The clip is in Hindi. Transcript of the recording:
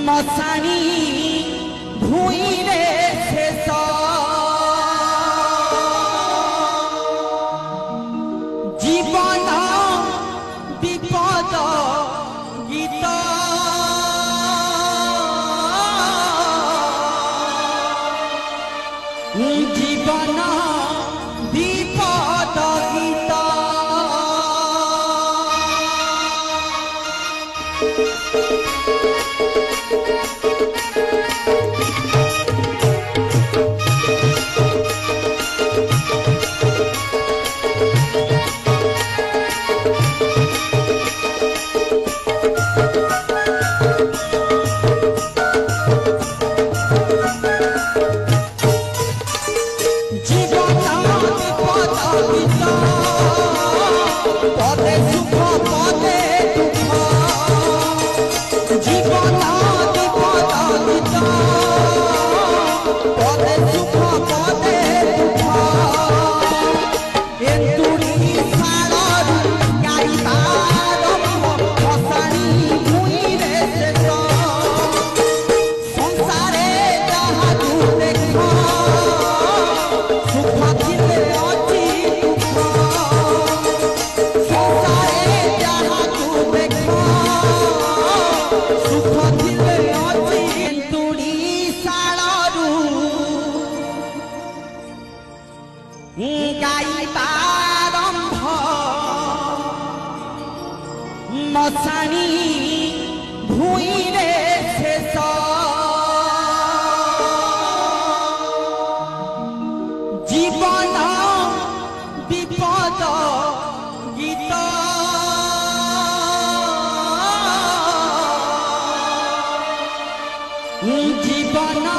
मशाणी भूइरे शेष जीवन विपद गीत जीवन विपद गीत पदे सुख पदे दुख जीवन विपद गीत पदे सुख पदे दुख एंतुड़ी सालरू गाइबार मशाणी भूइरे शेष संसारे जहाजू देख सुख थिले अछि गाइबारंभ मशाणी भूइरे शेष जीवन विपद गीत जीवन